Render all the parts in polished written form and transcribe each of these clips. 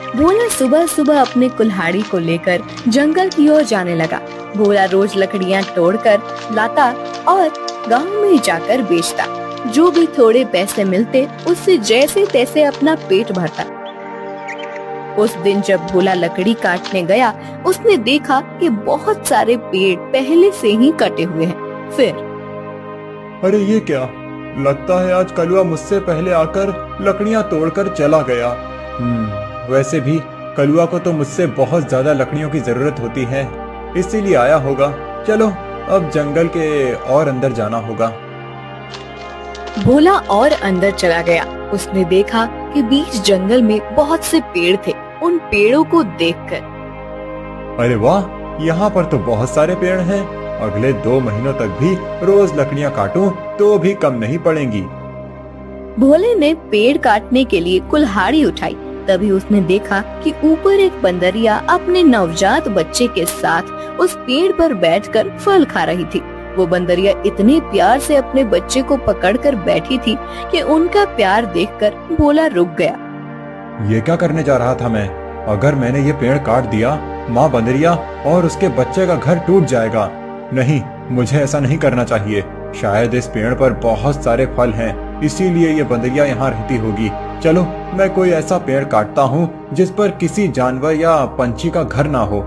भोला सुबह सुबह अपने कुल्हाड़ी को लेकर जंगल की ओर जाने लगा। भोला रोज लकड़ियां तोड़कर लाता और गांव में जाकर बेचता। जो भी थोड़े पैसे मिलते उससे जैसे तैसे अपना पेट भरता। उस दिन जब भोला लकड़ी काटने गया, उसने देखा कि बहुत सारे पेड़ पहले से ही कटे हुए हैं। फिर अरे ये क्या, लगता है आज कलुआ मुझसे पहले आकर लकड़ियां तोड़कर चला गया। वैसे भी कलुआ को तो मुझसे बहुत ज्यादा लकड़ियों की जरूरत होती है, इसीलिए आया होगा। चलो अब जंगल के और अंदर जाना होगा। भोला और अंदर चला गया। उसने देखा कि बीच जंगल में बहुत से पेड़ थे। उन पेड़ों को देखकर अरे वाह, यहाँ पर तो बहुत सारे पेड़ हैं। अगले 2 महीनों तक भी रोज लकड़ियाँ काटूं तो भी कम नहीं पड़ेंगी। भोले ने पेड़ काटने के लिए कुल्हाड़ी उठाई। तभी उसने देखा कि ऊपर एक बंदरिया अपने नवजात बच्चे के साथ उस पेड़ पर बैठकर फल खा रही थी। वो बंदरिया इतने प्यार से अपने बच्चे को पकड़कर बैठी थी कि उनका प्यार देखकर भोला रुक गया। ये क्या करने जा रहा था मैं? अगर मैंने ये पेड़ काट दिया, माँ बंदरिया और उसके बच्चे का घर टूट जाएगा। नहीं, मुझे ऐसा नहीं करना चाहिए। शायद इस पेड़ पर बहुत सारे फल हैं, इसीलिए ये बंदरिया यहाँ रहती होगी। चलो मैं कोई ऐसा पेड़ काटता हूँ जिस पर किसी जानवर या पंछी का घर ना हो।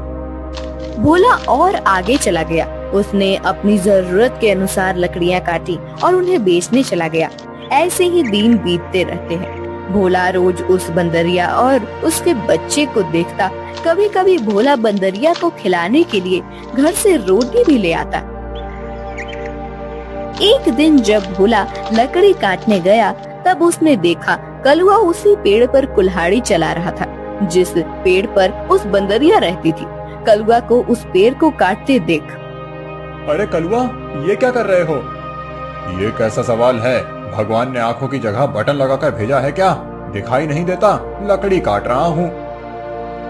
भोला और आगे चला गया। उसने अपनी जरूरत के अनुसार लकड़ियाँ काटी और उन्हें बेचने चला गया। ऐसे ही दिन बीतते रहते हैं। भोला रोज उस बंदरिया और उसके बच्चे को देखता। कभी कभी भोला बंदरिया को खिलाने के लिए घर से रोटी भी ले आता। एक दिन जब भोला लकड़ी काटने गया, तब उसने देखा कलुआ उसी पेड़ पर कुल्हाड़ी चला रहा था जिस पेड़ पर उस बंदरिया रहती थी। कलुआ को उस पेड़ को काटते देख अरे कलुआ, ये क्या कर रहे हो? ये कैसा सवाल है? भगवान ने आंखों की जगह बटन लगाकर भेजा है क्या? दिखाई नहीं देता? लकड़ी काट रहा हूँ।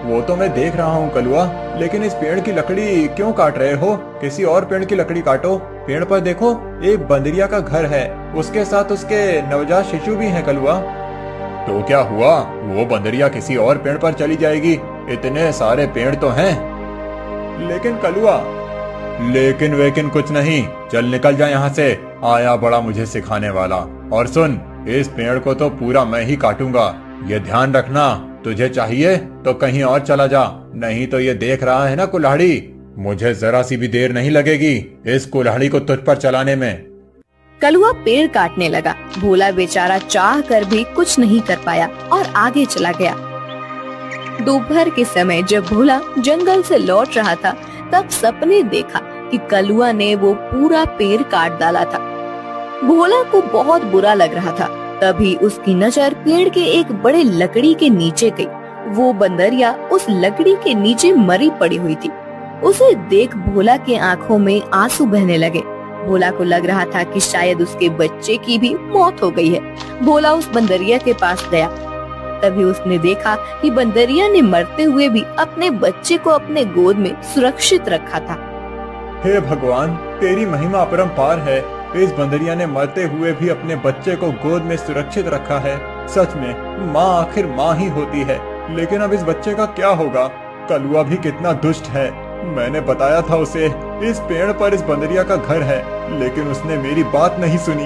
वो तो मैं देख रहा हूँ कलुआ, लेकिन इस पेड़ की लकड़ी क्यों काट रहे हो? किसी और पेड़ की लकड़ी काटो। पेड़ पर देखो, एक बंदरिया का घर है, उसके साथ उसके नवजात शिशु भी हैं कलुआ। तो क्या हुआ? वो बंदरिया किसी और पेड़ पर चली जाएगी। इतने सारे पेड़ तो हैं। लेकिन कलुआ, लेकिन वेकिन कुछ नहीं। चल निकल जा यहाँ से। आया बड़ा मुझे सिखाने वाला। और सुन, इस पेड़ को तो पूरा मैं ही काटूंगा। ये ध्यान रखना, तुझे चाहिए तो कहीं और चला जा, नहीं तो ये देख रहा है ना कुल्हाड़ी, मुझे जरा सी भी देर नहीं लगेगी इस कुल्हाड़ी को तुझ पर चलाने में। कलुआ पेड़ काटने लगा। भोला बेचारा चाह कर भी कुछ नहीं कर पाया और आगे चला गया। दोपहर के समय जब भोला जंगल से लौट रहा था, तब सपने देखा कि कलुआ ने वो पूरा पेड़ काट डाला था। भोला को बहुत बुरा लग रहा था। तभी उसकी नजर पेड़ के एक बड़े लकड़ी के नीचे गई। वो बंदरिया उस लकड़ी के नीचे मरी पड़ी हुई थी। उसे देख भोला के आंखों में आंसू बहने लगे। भोला को लग रहा था कि शायद उसके बच्चे की भी मौत हो गई है। भोला उस बंदरिया के पास गया। तभी उसने देखा कि बंदरिया ने मरते हुए भी अपने बच्चे को अपने गोद में सुरक्षित रखा था। हे भगवान, तेरी महिमा अपरंपार है। इस बंदरिया ने मरते हुए भी अपने बच्चे को गोद में सुरक्षित रखा है। सच में माँ आखिर माँ ही होती है। लेकिन अब इस बच्चे का क्या होगा? कलुआ भी कितना दुष्ट है। मैंने बताया था उसे इस पेड़ पर इस बंदरिया का घर है, लेकिन उसने मेरी बात नहीं सुनी।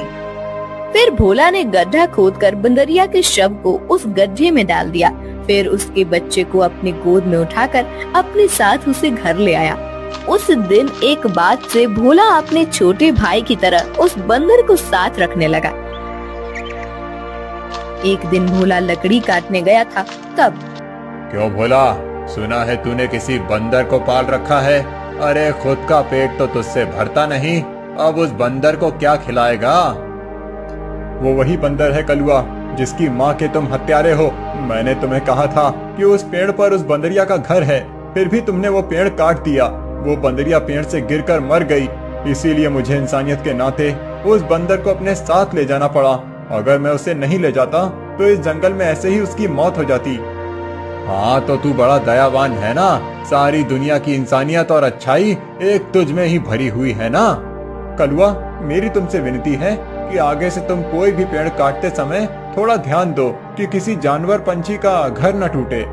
फिर भोला ने गड्ढा खोदकर बंदरिया के शव को उस गड्ढे में डाल दिया। फिर उसके बच्चे को अपने गोद में उठाकर अपने साथ उसे घर ले आया। उस दिन एक बात से भोला अपने छोटे भाई की तरह उस बंदर को साथ रखने लगा। एक दिन भोला लकड़ी काटने गया था। तब क्यों भोला, सुना है तूने किसी बंदर को पाल रखा है? अरे खुद का पेट तो तुझसे भरता नहीं, अब उस बंदर को क्या खिलाएगा? वो वही बंदर है कलुआ, जिसकी माँ के तुम हत्यारे हो। मैंने तुम्हें कहा था कि उस पेड़ पर उस बंदरिया का घर है, फिर भी तुमने वो पेड़ काट दिया। वो बंदरिया पेड़ से गिरकर मर गई, इसीलिए मुझे इंसानियत के नाते उस बंदर को अपने साथ ले जाना पड़ा। अगर मैं उसे नहीं ले जाता तो इस जंगल में ऐसे ही उसकी मौत हो जाती। हाँ तो तू बड़ा दयावान है ना, सारी दुनिया की इंसानियत और अच्छाई एक तुझ में ही भरी हुई है ना। कलुआ, मेरी तुमसे विनती है कि आगे से तुम कोई भी पेड़ काटते समय थोड़ा ध्यान दो कि किसी जानवर पंछी का घर न टूटे।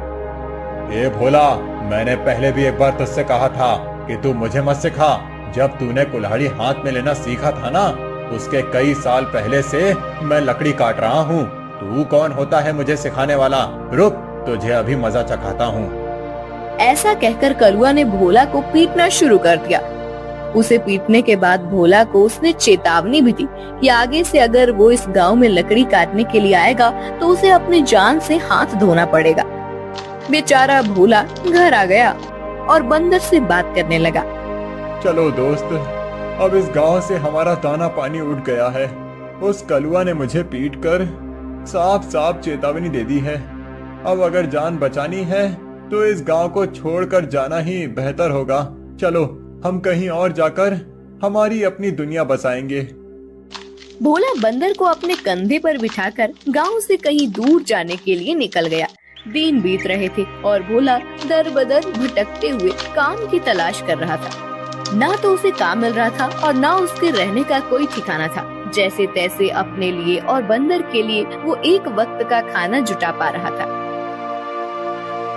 ए भोला, मैंने पहले भी एक बार तुझसे कहा था कि तू मुझे मत सिखा। जब तूने कुल्हाड़ी हाथ में लेना सीखा था ना, उसके कई साल पहले से मैं लकड़ी काट रहा हूँ। तू कौन होता है मुझे सिखाने वाला? रुक, तुझे अभी मजा चखाता हूँ। ऐसा कहकर कलुआ ने भोला को पीटना शुरू कर दिया। उसे पीटने के बाद भोला को उसने चेतावनी भी दी कि आगे से अगर वो इस गांव में लकड़ी काटने के लिए आएगा तो उसे अपनी जान से हाथ धोना पड़ेगा। बेचारा भोला घर आ गया और बंदर से बात करने लगा। चलो दोस्त, अब इस गांव से हमारा दाना पानी उठ गया है। उस कलुआ ने मुझे पीटकर साफ साफ चेतावनी दे दी है। अब अगर जान बचानी है तो इस गांव को छोड़कर जाना ही बेहतर होगा। चलो, हम कहीं और जाकर हमारी अपनी दुनिया बसाएंगे। भोला बंदर को अपने कंधे पर बिठाकर गांव से कहीं दूर जाने के लिए निकल गया। दिन बीत रहे थे और भोला दर बदर भटकते हुए काम की तलाश कर रहा था। ना तो उसे काम मिल रहा था और ना उसके रहने का कोई ठिकाना था। जैसे तैसे अपने लिए और बंदर के लिए वो एक वक्त का खाना जुटा पा रहा था।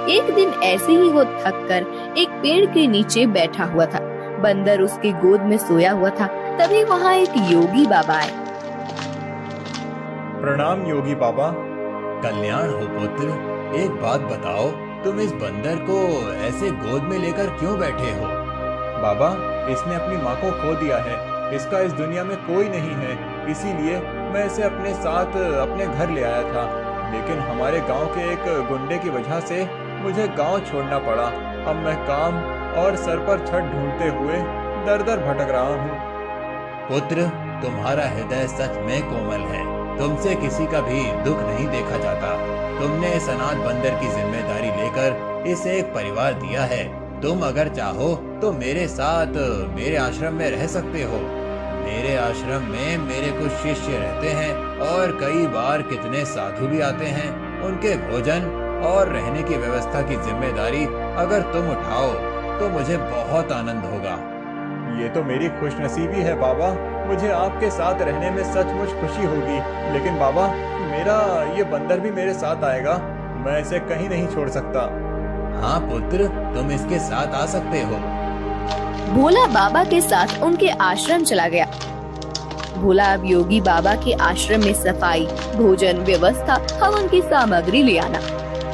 एक दिन ऐसे ही वो थक कर एक पेड़ के नीचे बैठा हुआ था। बंदर उसकी गोद में सोया हुआ था। तभी वहाँ एक योगी बाबा आए। प्रणाम योगी बाबा। कल्याण हो पुत्र। एक बात बताओ, तुम इस बंदर को ऐसे गोद में लेकर क्यों बैठे हो? बाबा, इसने अपनी माँ को खो दिया है। इसका इस दुनिया में कोई नहीं है, इसीलिए मैं इसे अपने साथ अपने घर ले आया था। लेकिन हमारे गांव के एक गुंडे की वजह से मुझे गांव छोड़ना पड़ा। अब मैं काम और सर पर छत ढूंढते हुए दर दर भटक रहा हूँ। पुत्र, तुम्हारा हृदय सच में कोमल है। तुमसे किसी का भी दुख नहीं देखा जाता। तुमने इस अनाथ बंदर की जिम्मेदारी लेकर इसे एक परिवार दिया है। तुम अगर चाहो तो मेरे साथ मेरे आश्रम में रह सकते हो। मेरे आश्रम में मेरे कुछ शिष्य रहते हैं और कई बार कितने साधु भी आते हैं। उनके भोजन और रहने की व्यवस्था की जिम्मेदारी अगर तुम उठाओ तो मुझे बहुत आनंद होगा। ये तो मेरी खुशनसीबी है बाबा। मुझे आपके साथ रहने में सचमुच खुशी होगी। लेकिन बाबा, मेरा ये बंदर भी मेरे साथ आएगा। मैं इसे कहीं नहीं छोड़ सकता। हाँ पुत्र, तुम इसके साथ आ सकते हो। भोला बाबा के साथ उनके आश्रम चला गया। भोला अब योगी बाबा के आश्रम में सफाई, भोजन व्यवस्था, हवन की सामग्री ले आना,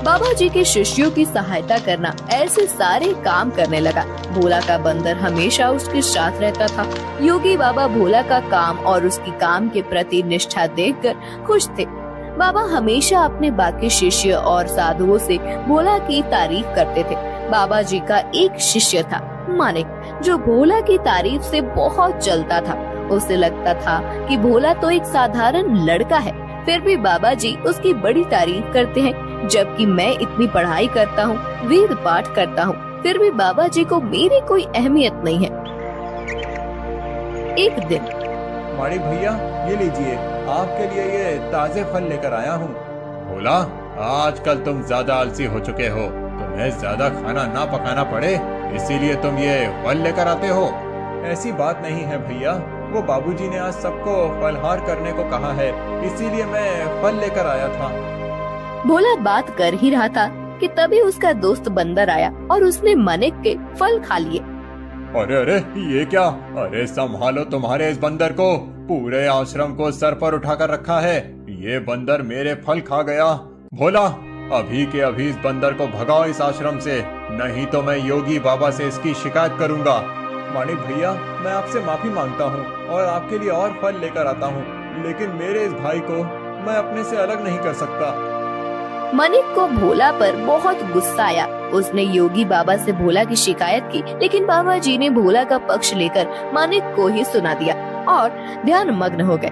बाबा जी के शिष्यों की सहायता करना, ऐसे सारे काम करने लगा। भोला का बंदर हमेशा उसके साथ रहता था। योगी बाबा भोला का काम और उसकी काम के प्रति निष्ठा देखकर खुश थे। बाबा हमेशा अपने बाकी शिष्य और साधुओं से भोला की तारीफ करते थे। बाबा जी का एक शिष्य था मानिक, जो भोला की तारीफ से बहुत जलता था। उसे लगता था कि भोला तो एक साधारण लड़का है, फिर भी बाबा जी उसकी बड़ी तारीफ करते हैं। जबकि मैं इतनी पढ़ाई करता हूँ, वेद पाठ करता हूँ, फिर भी बाबा जी को मेरी कोई अहमियत नहीं है। एक दिन, माणिक भैया, ये लीजिए, आपके लिए ये ताजे फल लेकर आया हूँ। भोला, आजकल तुम ज्यादा आलसी हो चुके हो। तुम्हें ज्यादा खाना ना पकाना पड़े, इसीलिए तुम ये फल लेकर आते हो। ऐसी बात नहीं है भैया, वो बाबूजी ने आज सबको फलहार करने को कहा है, इसीलिए मैं फल लेकर आया था। भोला बात कर ही रहा था कि तभी उसका दोस्त बंदर आया और उसने मानिक के फल खा लिए। अरे अरे, ये क्या? अरे संभालो तुम्हारे इस बंदर को। पूरे आश्रम को सर पर उठाकर रखा है। ये बंदर मेरे फल खा गया। भोला, अभी के अभी इस बंदर को भगाओ इस आश्रम से, नहीं तो मैं योगी बाबा से इसकी शिकायत करूंगा। मानिक भैया, मैं आपसे माफी मांगता हूँ और आपके लिए और फल लेकर आता हूँ, लेकिन मेरे इस भाई को मैं अपने से अलग नहीं कर सकता। मानिक को भोला पर बहुत गुस्सा आया। उसने योगी बाबा से भोला की शिकायत की, लेकिन बाबा जी ने भोला का पक्ष लेकर मानिक को ही सुना दिया और ध्यान मग्न हो गए।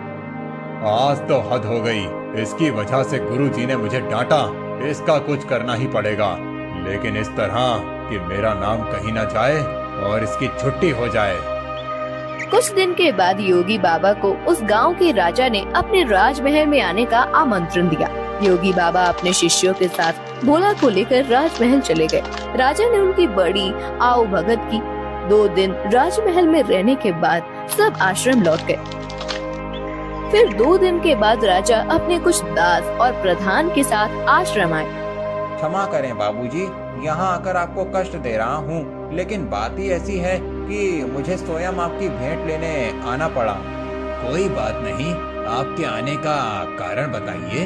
आज तो हद हो गई। इसकी वजह से गुरुजी ने मुझे डांटा। इसका कुछ करना ही पड़ेगा, लेकिन इस तरह कि मेरा नाम कहीं न जाए और इसकी छुट्टी हो जाए। कुछ दिन के बाद योगी बाबा को उस गांव के राजा ने अपने राजमहल में आने का आमंत्रण दिया। योगी बाबा अपने शिष्यों के साथ भोला को लेकर राजमहल चले गए। राजा ने उनकी बड़ी आओ भगत की। 2 दिन राजमहल में रहने के बाद सब आश्रम लौट गए। फिर 2 दिन के बाद राजा अपने कुछ दास और प्रधान के साथ आश्रम आए। क्षमा करें बाबूजी, यहाँ आकर आपको कष्ट दे रहा हूँ, लेकिन बात ही ऐसी है कि मुझे स्वयं आपकी भेंट लेने आना पड़ा। कोई बात नहीं, आपके आने का कारण बताइए।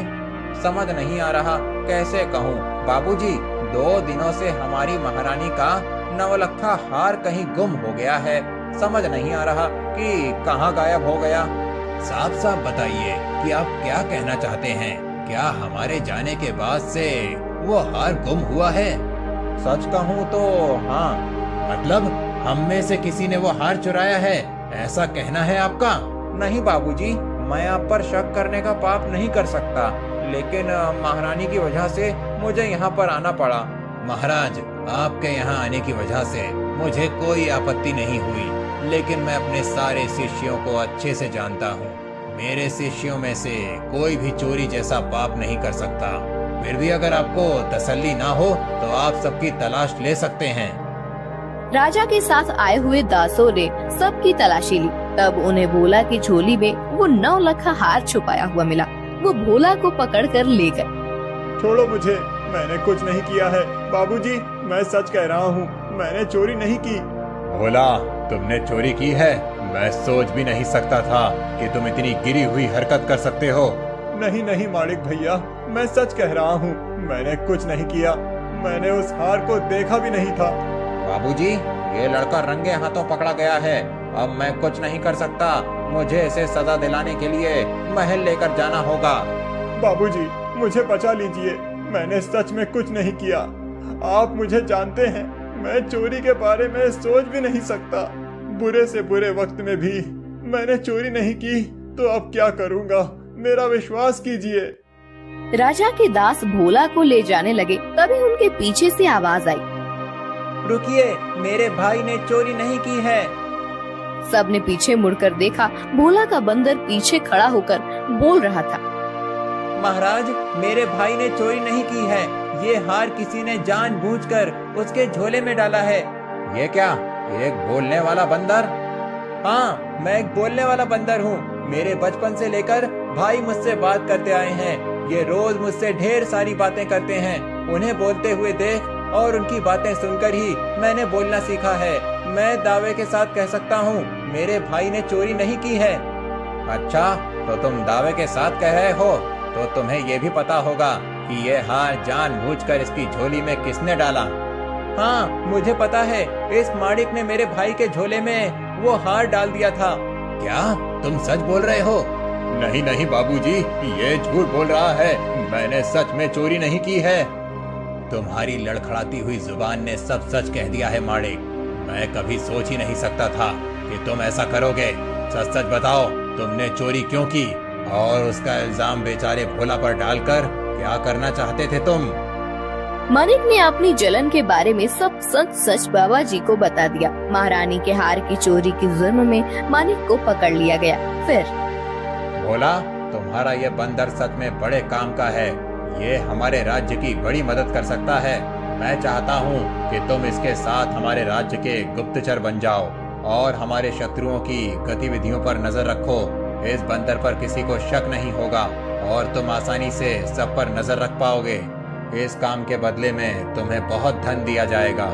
समझ नहीं आ रहा कैसे कहूँ बाबूजी, 2 दिनों से हमारी महारानी का नवलखा हार कहीं गुम हो गया है। समझ नहीं आ रहा कि कहाँ गायब हो गया। साफ साफ बताइए कि आप क्या कहना चाहते हैं। क्या हमारे जाने के बाद से वो हार गुम हुआ है? सच कहूँ तो हाँ। मतलब हम में से किसी ने वो हार चुराया है, ऐसा कहना है आपका? नहीं बाबूजी, मैं आप पर शक करने का पाप नहीं कर सकता, लेकिन महारानी की वजह से मुझे यहाँ पर आना पड़ा। महाराज, आपके यहाँ आने की वजह से मुझे कोई आपत्ति नहीं हुई, लेकिन मैं अपने सारे शिष्यों को अच्छे से जानता हूँ। मेरे शिष्यों में से कोई भी चोरी जैसा पाप नहीं कर सकता। फिर भी अगर आपको तसल्ली ना हो तो आप सबकी तलाश ले सकते हैं। राजा के साथ आए हुए दासों ने सबकी तलाशी ली। तब उन्हें भोला की झोली में वो 9 लखा हार छुपाया हुआ मिला। वो भोला को पकड़कर ले गए। छोड़ो मुझे, मैंने कुछ नहीं किया है। बाबूजी, मैं सच कह रहा हूँ, मैंने चोरी नहीं की। भोला, तुमने चोरी की है? मैं सोच भी नहीं सकता था कि तुम इतनी गिरी हुई हरकत कर सकते हो। नहीं नहीं मालिक भैया, मैं सच कह रहा हूँ, मैंने कुछ नहीं किया। मैंने उस हार को देखा भी नहीं था। बाबूजी, ये लड़का रंगे हाथों पकड़ा गया है। अब मैं कुछ नहीं कर सकता। मुझे इसे सजा दिलाने के लिए महल लेकर जाना होगा। बाबूजी, मुझे बचा लीजिए, मैंने सच में कुछ नहीं किया। आप मुझे जानते हैं, मैं चोरी के बारे में सोच भी नहीं सकता। बुरे से बुरे वक्त में भी मैंने चोरी नहीं की, तो अब क्या करूँगा? मेरा विश्वास कीजिए। राजा के दास भोला को ले जाने लगे, तभी उनके पीछे से आवाज आई, रुकिए, मेरे भाई ने चोरी नहीं की है। सबने पीछे मुड़कर देखा। भोला का बंदर पीछे खड़ा होकर बोल रहा था, महाराज, मेरे भाई ने चोरी नहीं की है। ये हार किसी ने जानबूझकर उसके झोले में डाला है। ये क्या, एक बोलने वाला बंदर? हाँ, मैं एक बोलने वाला बंदर हूँ। मेरे बचपन से लेकर भाई मुझसे बात करते आए हैं। ये रोज मुझसे ढेर सारी बातें करते हैं। उन्हें बोलते हुए देख और उनकी बातें सुनकर ही मैंने बोलना सीखा है। मैं दावे के साथ कह सकता हूँ, मेरे भाई ने चोरी नहीं की है। अच्छा, तो तुम दावे के साथ कह रहे हो, तो तुम्हें ये भी पता होगा कि ये हार जानबूझकर इसकी झोली में किसने डाला? हाँ, मुझे पता है। इस माड़िक ने मेरे भाई के झोले में वो हार डाल दिया था। क्या तुम सच बोल रहे हो? नहीं नहीं बाबूजी, ये झूठ बोल रहा है। मैंने सच में चोरी नहीं की है। तुम्हारी लड़खड़ाती हुई जुबान ने सब सच कह दिया है माड़िक। मैं कभी सोच ही नहीं सकता था कि तुम ऐसा करोगे। सच सच बताओ, तुमने चोरी क्यों की? और उसका इल्जाम बेचारे भोला पर डालकर क्या करना चाहते थे तुम? मानिक ने अपनी जलन के बारे में सब सच सच बाबा जी को बता दिया। महारानी के हार की चोरी के जुर्म में मानिक को पकड़ लिया गया। फिर भोला, तुम्हारा ये बंदर सच में बड़े काम का है। ये हमारे राज्य की बड़ी मदद कर सकता है। मैं चाहता हूँ कि तुम इसके साथ हमारे राज्य के गुप्तचर बन जाओ और हमारे शत्रुओं की गतिविधियों पर नजर रखो। इस बंदर पर किसी को शक नहीं होगा और तुम आसानी से सब पर नजर रख पाओगे। इस काम के बदले में तुम्हें बहुत धन दिया जाएगा।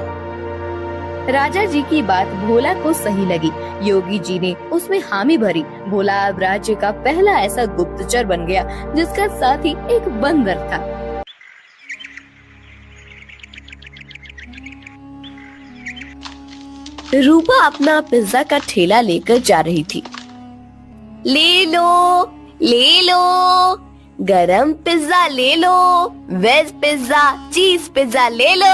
राजा जी की बात भोला को सही लगी। योगी जी ने उसमें हामी भरी। भोला अब राज्य का पहला ऐसा गुप्तचर बन गया जिसका साथी एक बंदर था। रूपा अपना पिज्जा का ठेला लेकर जा रही थी। ले लो, गरम पिज्जा ले लो, वेज पिज्जा, चीज पिज्जा ले लो।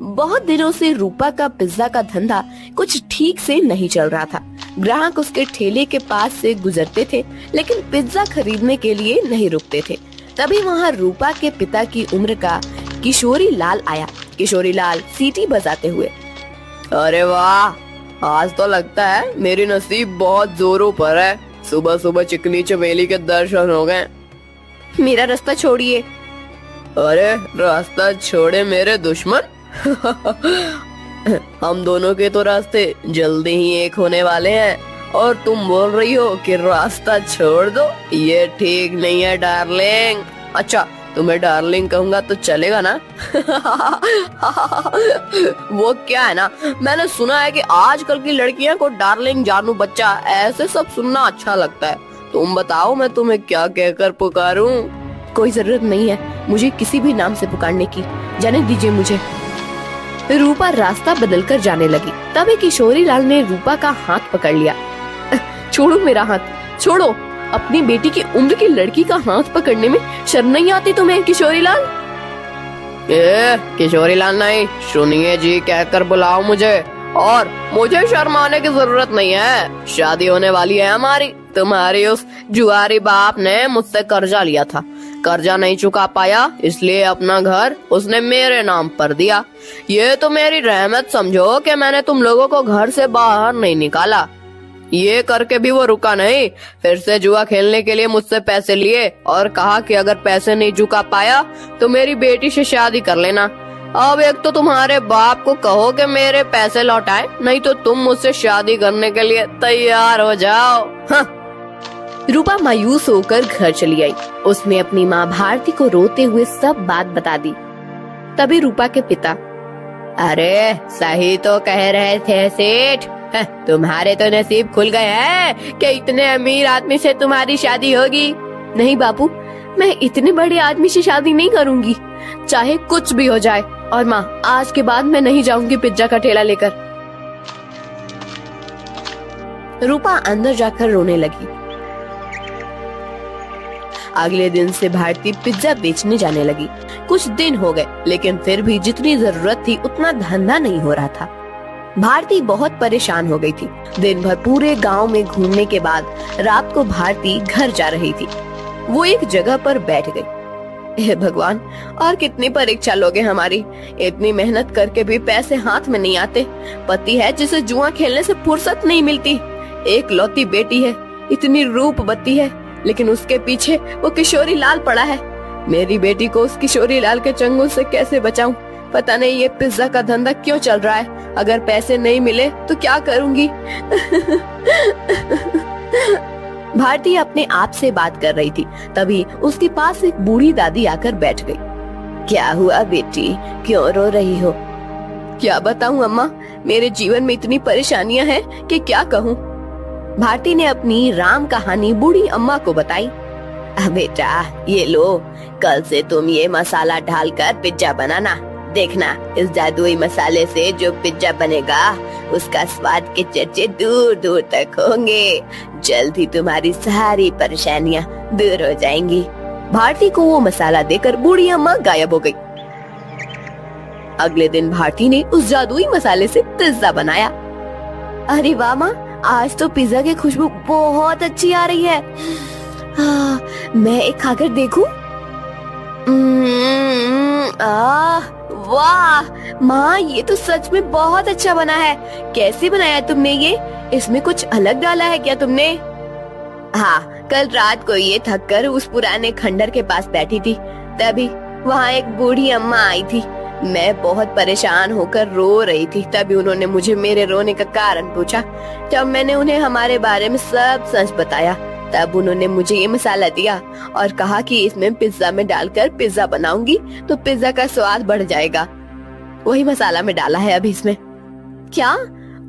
बहुत दिनों से रूपा का पिज्जा का धंधा कुछ ठीक से नहीं चल रहा था। ग्राहक उसके ठेले के पास से गुजरते थे, लेकिन पिज्जा खरीदने के लिए नहीं रुकते थे। तभी वहाँ रूपा के पिता की उम्र का किशोरी लाल आया। किशोरी लाल सीटी बजाते हुए, अरे वाह, आज तो लगता है मेरी नसीब बहुत जोरों पर है। सुबह सुबह चिकनी चमेली के दर्शन हो गए। मेरा रास्ता छोड़िए। अरे रास्ता छोड़े मेरे दुश्मन। हम दोनों के तो रास्ते जल्दी ही एक होने वाले हैं और तुम बोल रही हो कि रास्ता छोड़ दो। ये ठीक नहीं है डार्लिंग। अच्छा, तुम्हें डार्लिंग कहूंगा तो चलेगा ना? वो क्या है ना, मैंने सुना है कि आजकल की लड़कियां को डार्लिंग, जानू बच्चा, ऐसे सब सुनना अच्छा लगता है। तुम बताओ मैं तुम्हें क्या कहकर पुकारूं? कोई जरूरत नहीं है मुझे किसी भी नाम से पुकारने की, जाने दीजिए मुझे। रूपा रास्ता बदलकर जाने लगी। तभी किशोरीलाल ने रूपा का हाथ पकड़ लिया। छोड़ो मेरा हाथ, छोड़ो। अपनी बेटी की उम्र की लड़की का हाथ पकड़ने में शर्म नहीं आती तुम्हें किशोरीलाल? किशोरीलाल नहीं, सुनिए जी कहकर बुलाओ मुझे। और मुझे शर्माने की जरूरत नहीं है, शादी होने वाली है हमारी। तुम्हारी उस जुआरी बाप ने मुझसे कर्जा लिया था, कर्जा नहीं चुका पाया, इसलिए अपना घर उसने मेरे नाम पर दिया। ये तो मेरी रहमत समझो कि मैंने तुम लोगों को घर से बाहर नहीं निकाला। ये करके भी वो रुका नहीं, फिर से जुआ खेलने के लिए मुझसे पैसे लिए और कहा कि अगर पैसे नहीं चुका पाया तो मेरी बेटी से शादी कर लेना। अब एक तो तुम्हारे बाप को कहो कि मेरे पैसे लौटाए, नहीं तो तुम मुझसे शादी करने के लिए तैयार हो जाओ। हाँ। रूपा मायूस होकर घर चली आई। उसने अपनी माँ भारती को रोते हुए सब बात बता दी। तभी रूपा के पिता, अरे सही तो कह रहे थे सेठ, तुम्हारे तो नसीब खुल गए हैं कि इतने अमीर आदमी से तुम्हारी शादी होगी। नहीं बापू, मैं इतने बड़े आदमी से शादी नहीं करूंगी, चाहे कुछ भी हो जाए। और माँ, आज के बाद मैं नहीं जाऊंगी पिज्जा का ठेला लेकर। रूपा अंदर जाकर रोने लगी। अगले दिन से भारती पिज्जा बेचने जाने लगी। कुछ दिन हो गए, लेकिन फिर भी जितनी जरूरत थी उतना धंधा नहीं हो रहा था। भारती बहुत परेशान हो गई थी। दिन भर पूरे गांव में घूमने के बाद रात को भारती घर जा रही थी। वो एक जगह पर बैठ गई। हे भगवान, और कितनी परीक्षा लोगे हमारी? इतनी मेहनत करके भी पैसे हाथ में नहीं आते। पति है जिसे जुआ खेलने से फुर्सत नहीं मिलती। एक लौती बेटी है, इतनी रूपवती है, लेकिन उसके पीछे वो किशोरीलाल पड़ा है। मेरी बेटी को उस किशोरीलाल के चंगुल से कैसे बचाऊं? पता नहीं ये पिज्जा का धंधा क्यों चल रहा है। अगर पैसे नहीं मिले तो क्या करूंगी? भारती अपने आप से बात कर रही थी। तभी उसके पास एक बूढ़ी दादी आकर बैठ गई। क्या हुआ बेटी, क्यों रो रही हो? क्या बताऊं अम्मा, मेरे जीवन में इतनी परेशानियां हैं कि क्या कहूं। भारती ने अपनी राम कहानी बूढ़ी अम्मा को बताई। बेटा ये लो, कल से तुम ये मसाला डालकर पिज्जा बनाना। देखना, इस जादुई मसाले से जो पिज्जा बनेगा उसका स्वाद के चर्चे दूर दूर तक होंगे। जल्द ही तुम्हारी सारी परेशानियां दूर हो जाएंगी। भारती को वो मसाला देकर बूढ़ी अम्मा गायब हो गई। अगले दिन भारती ने उस जादुई मसाले से पिज्जा बनाया। अरे वाह माँ, आज तो पिज्जा की खुशबू बहुत अच्छी आ रही है। मैं एक खाकर देखूं? वाह माँ, ये तो सच में बहुत अच्छा बना है। कैसे बनाया तुमने ये? इसमें कुछ अलग डाला है क्या तुमने? हाँ, कल रात को ये थक कर उस पुराने खंडर के पास बैठी थी, तभी वहाँ एक बूढ़ी अम्मा आई थी। मैं बहुत परेशान होकर रो रही थी। तभी उन्होंने मुझे मेरे रोने का कारण पूछा। जब मैंने उन्हें हमारे बारे में सब सच बताया, तब उन्होंने मुझे ये मसाला दिया और कहा कि इसमें पिज्जा में डालकर पिज्जा बनाऊंगी तो पिज्जा का स्वाद बढ़ जाएगा। वही मसाला में डाला है अभी इसमें। क्या?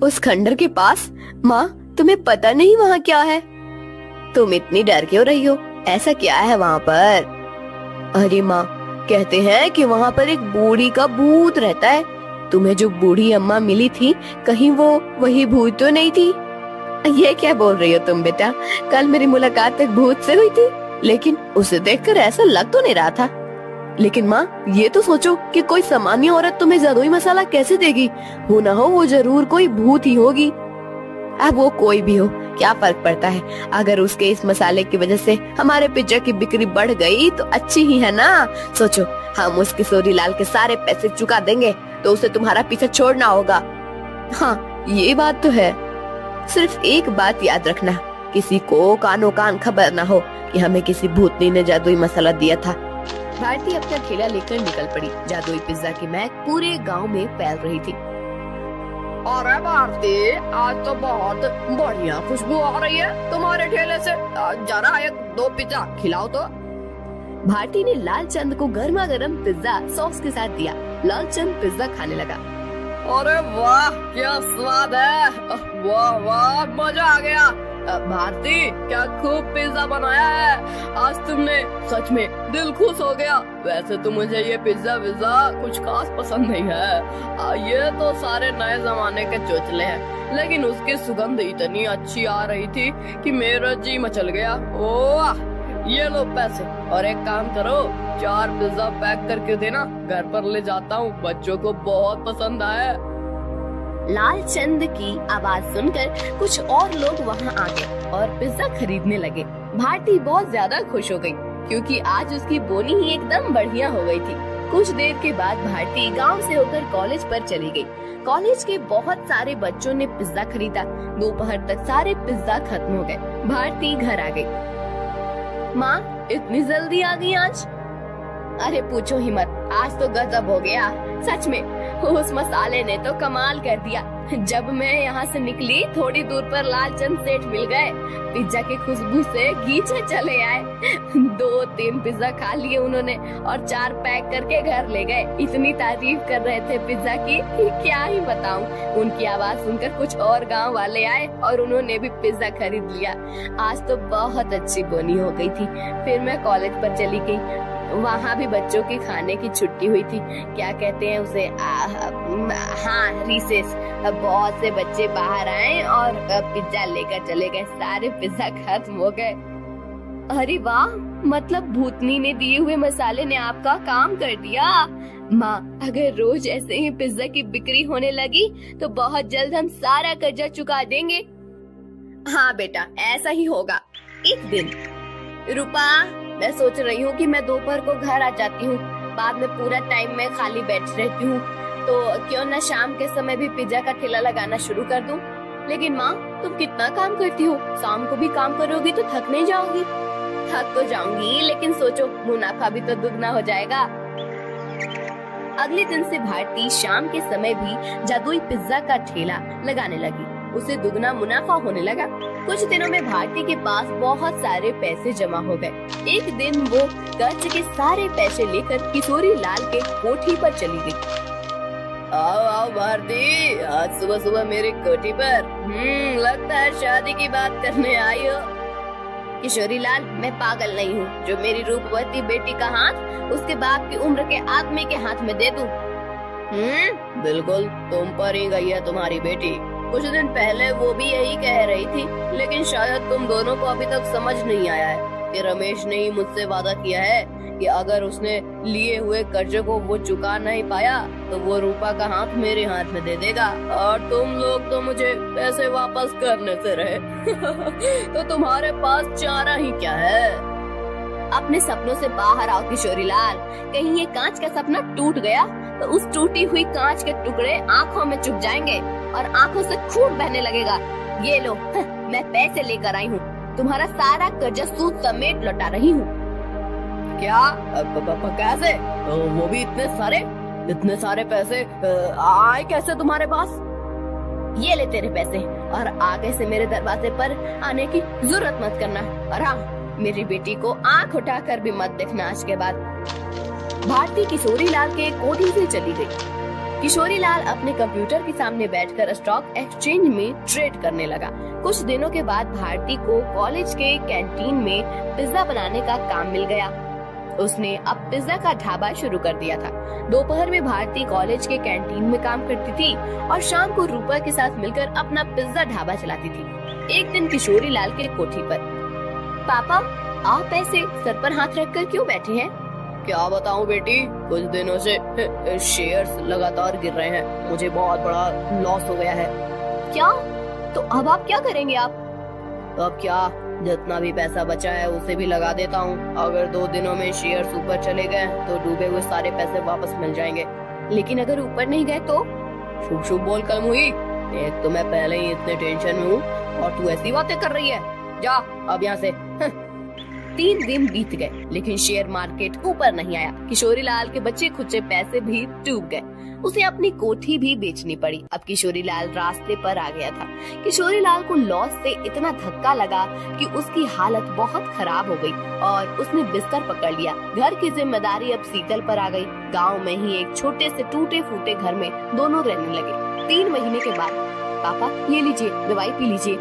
उस खंडर के पास? माँ, तुम्हें पता नहीं वहाँ क्या है? तुम इतनी डर क्यों रही हो? ऐसा क्या है वहाँ पर? अरे माँ, कहते हैं कि वहाँ पर एक बूढ़ी का भूत रहता है। तुम्हें जो बूढ़ी अम्मा मिली थी, कहीं वो वही भूत तो नहीं थी? ये क्या बोल रही हो तुम बेटा? कल मेरी मुलाकात एक भूत से हुई थी, लेकिन उसे देखकर ऐसा लग तो नहीं रहा था। लेकिन माँ, ये तो सोचो कि कोई सामान्य औरत तुम्हें जादुई मसाला कैसे देगी? हो ना हो वो जरूर कोई भूत ही होगी। अब वो कोई भी हो, क्या फर्क पड़ता है? अगर उसके इस मसाले की वजह से हमारे पिज्जा की बिक्री बढ़ गई तो अच्छी ही है ना। सोचो, हम उस किशोरीलाल के सारे पैसे चुका देंगे तो उसे तुम्हारा पीछा छोड़ना होगा। हाँ, ये बात तो है। सिर्फ एक बात याद रखना, किसी को कानो कान खबर ना हो कि हमें किसी भूतनी ने जादुई मसाला दिया था। भारती अपना ठेला लेकर निकल पड़ी। जादुई पिज्जा की महक पूरे गांव में फैल रही थी। अरे भारती, आज तो बहुत बढ़िया खुशबू आ रही है तुम्हारे ठेले से। जरा एक दो पिज्जा खिलाओ तो। भारती ने लालचंद को गर्मा गर्म पिज्जा सॉस के साथ दिया। लालचंद पिज्जा खाने लगा। अरे वाह क्या स्वाद है, वाह वाह मजा आ गया। भारती क्या खूब पिज्जा बनाया है, आज तुमने सच में दिल खुश हो गया। वैसे तो मुझे ये पिज्जा विज्जा कुछ खास पसंद नहीं है, ये तो सारे नए जमाने के चोचले हैं, लेकिन उसकी सुगंध इतनी अच्छी आ रही थी कि मेरा जी मचल गया। ओह ये लो पैसे, और एक काम करो 4 पिज्जा पैक करके देना, घर पर ले जाता हूँ, बच्चों को बहुत पसंद आया। लालचंद की आवाज सुनकर कुछ और लोग वहाँ आ गए और पिज्जा खरीदने लगे। भारती बहुत ज्यादा खुश हो गई क्योंकि आज उसकी बोनी ही एकदम बढ़िया हो गई थी। कुछ देर के बाद भारती गांव से होकर कॉलेज पर चली गई। कॉलेज के बहुत सारे बच्चों ने पिज्जा खरीदा। दोपहर तक सारे पिज्जा खत्म हो गए। भारती घर आ गई। माँ इतनी जल्दी आ गई आज? अरे पूछो ही मत, आज तो गजब हो गया, सच में उस मसाले ने तो कमाल कर दिया। जब मैं यहाँ से निकली थोड़ी दूर पर लालचंद सेठ मिल गए, पिज्जा की खुशबू से गीचे चले आए। 2-3 पिज्जा खा लिए उन्होंने और 4 पैक करके घर ले गए। इतनी तारीफ कर रहे थे पिज्जा की कि क्या ही बताऊं। उनकी आवाज सुनकर कुछ और गांव वाले आए और उन्होंने भी पिज्जा खरीद लिया। आज तो बहुत अच्छी बोनी हो गई थी। फिर मैं कॉलेज पर चली गई, वहाँ भी बच्चों की खाने की छुट्टी हुई थी, क्या कहते हैं उसे, हाँ रिसेस। बहुत से बच्चे बाहर आए और पिज्जा लेकर चले गए। सारे पिज्जा खत्म हो गए। अरे वाह, मतलब भूतनी ने दिए हुए मसाले ने आपका काम कर दिया। माँ अगर रोज ऐसे ही पिज्जा की बिक्री होने लगी तो बहुत जल्द हम सारा कर्जा चुका देंगे। हाँ बेटा ऐसा ही होगा। एक दिन रूपा, मैं सोच रही हूँ कि मैं दोपहर को घर आ जाती हूँ, बाद में पूरा टाइम मैं खाली बैठ रहती हूँ, तो क्यों न शाम के समय भी पिज्जा का ठेला लगाना शुरू कर दूँ। लेकिन माँ तुम कितना काम करती हो, शाम को भी काम करोगी तो थक नहीं जाओगी? थक तो जाऊंगी, लेकिन सोचो मुनाफा भी तो दुगना हो जाएगा। अगले दिन से भारती शाम के समय भी जादुई पिज्जा का ठेला लगाने लगी। उसे दुगना मुनाफा होने लगा। कुछ दिनों में भारती के पास बहुत सारे पैसे जमा हो गए। एक दिन वो कर्ज के सारे पैसे लेकर किशोरी लाल के कोठी पर चली गई। आओ आओ भारती, आज सुबह सुबह मेरी कोठी पर, लगता है शादी की बात करने आई हो। किशोरी लाल, मैं पागल नहीं हूँ जो मेरी रूपवती बेटी का हाथ उसके बाप की उम्र के आदमी के हाथ में दे दूं। बिल्कुल तुम पर ही गई है तुम्हारी बेटी। कुछ दिन पहले वो भी यही कह रही थी, लेकिन शायद तुम दोनों को अभी तक समझ नहीं आया है कि रमेश ने ही मुझसे वादा किया है कि अगर उसने लिए हुए कर्जे को वो चुका नहीं पाया तो वो रूपा का हाथ मेरे हाथ में दे देगा, और तुम लोग तो मुझे पैसे वापस करने से रहे। तो तुम्हारे पास चारा ही क्या है? अपने सपनों से बाहर आओ किशोरी लाल। कहीं ये कांच का सपना टूट गया तो उस टूटी हुई कांच के टुकड़े आँखों में चुभ जाएंगे और आँखों से खून बहने लगेगा। ये लो, मैं पैसे लेकर आई हूँ, तुम्हारा सारा कर्जा सूद समेत लौटा रही हूँ। क्या? कैसे? वो भी इतने सारे पैसे आए कैसे तुम्हारे पास? ये ले तेरे पैसे, और आगे से मेरे दरवाजे पर आने की जरूरत मत करना। और हाँ, मेरी बेटी को आंख उठाकर भी मत देखना आज के बाद। भारती किशोरी लाल के कोठी से चली गई। किशोरी लाल अपने कंप्यूटर के सामने बैठकर स्टॉक एक्सचेंज में ट्रेड करने लगा। कुछ दिनों के बाद भारती को कॉलेज के कैंटीन में पिज्जा बनाने का काम मिल गया। उसने अब पिज्जा का ढाबा शुरू कर दिया था। दोपहर में भारती कॉलेज के कैंटीन में काम करती थी और शाम को रूपा के साथ मिलकर अपना पिज्जा ढाबा चलाती थी। एक दिन किशोरी लाल के कोठी पर, पापा आप ऐसे सर पर हाथ रखकर क्यों बैठे हैं? क्या बताऊं बेटी, कुछ दिनों से शेयर्स लगातार गिर रहे हैं, मुझे बहुत बड़ा लॉस हो गया है। क्या? तो अब आप क्या करेंगे? आप अब क्या, जितना भी पैसा बचा है उसे भी लगा देता हूँ। अगर 2 दिनों में शेयर्स ऊपर चले गए तो डूबे हुए सारे पैसे वापस मिल जाएंगे। लेकिन अगर ऊपर नहीं गए तो? शुभ शुभ बोल कल मुही, एक तो मैं पहले ही इतने टेंशन में हूँ और तू ऐसी बातें कर रही है। जा अब यहाँ से। 3 दिन बीत गए लेकिन शेयर मार्केट ऊपर नहीं आया। किशोरी लाल के बचे खुचे पैसे भी डूब गए। उसे अपनी कोठी भी बेचनी पड़ी। अब किशोरी लाल रास्ते पर आ गया था। किशोरी लाल को लॉस से इतना धक्का लगा कि उसकी हालत बहुत खराब हो गई और उसने बिस्तर पकड़ लिया। घर की जिम्मेदारी अब शीतल पर आ गई। गांव में ही एक छोटे से टूटे फूटे घर में दोनों रहने लगे। 3 महीने के बाद, पापा ये लीजिए, दवाई पी लीजिए।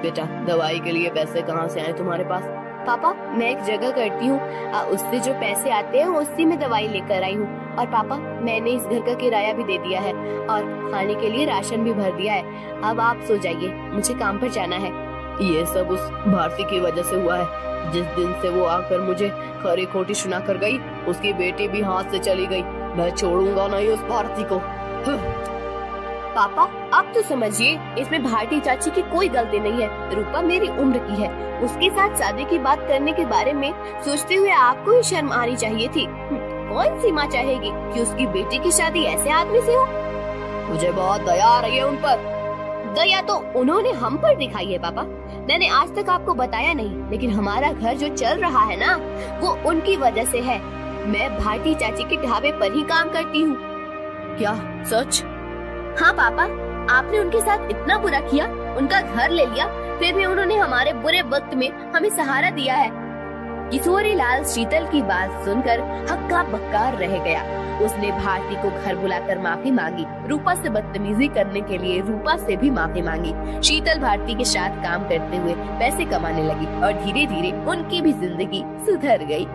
बेटा, दवाई के लिए पैसे कहाँ से आए तुम्हारे पास? पापा, मैं एक जगह करती हूँ, उससे जो पैसे आते हैं उसी में दवाई लेकर आई हूँ। और पापा, मैंने इस घर का किराया भी दे दिया है और खाने के लिए राशन भी भर दिया है। अब आप सो जाइए, मुझे काम पर जाना है। ये सब उस भारती की वजह से हुआ है। जिस दिन से वो आकर मुझे खरी खोटी सुना कर गई, उसकी बेटी भी हाथ से चली गई। मैं छोड़ूंगा नहीं उस भारती को। पापा, अब तो समझिए, इसमें भारती चाची की कोई गलती नहीं है। रूपा मेरी उम्र की है। उसके साथ शादी की बात करने के बारे में सोचते हुए आपको ही शर्म आनी चाहिए थी। कौन सी माँ चाहेगी कि उसकी बेटी की शादी ऐसे आदमी से हो? मुझे बहुत दया आ रही है उन पर। दया तो उन्होंने हम पर दिखाई है पापा। मैंने आज तक आपको बताया नहीं, लेकिन हमारा घर जो चल रहा है ना, वो उनकी वजह से है। मैं भारती चाची के ढाबे पर ही काम करती हूँ। क्या सच? हाँ पापा, आपने उनके साथ इतना बुरा किया, उनका घर ले लिया, फिर भी उन्होंने हमारे बुरे वक्त में हमें सहारा दिया है। किशोरी लाल शीतल की बात सुनकर हक्का बक्का रह गया। उसने भारती को घर बुलाकर माफी मांगी। रूपा से बदतमीजी करने के लिए रूपा से भी माफी मांगी। शीतल भारती के साथ काम करते हुए पैसे कमाने लगी और धीरे धीरे उनकी भी जिंदगी सुधर गई।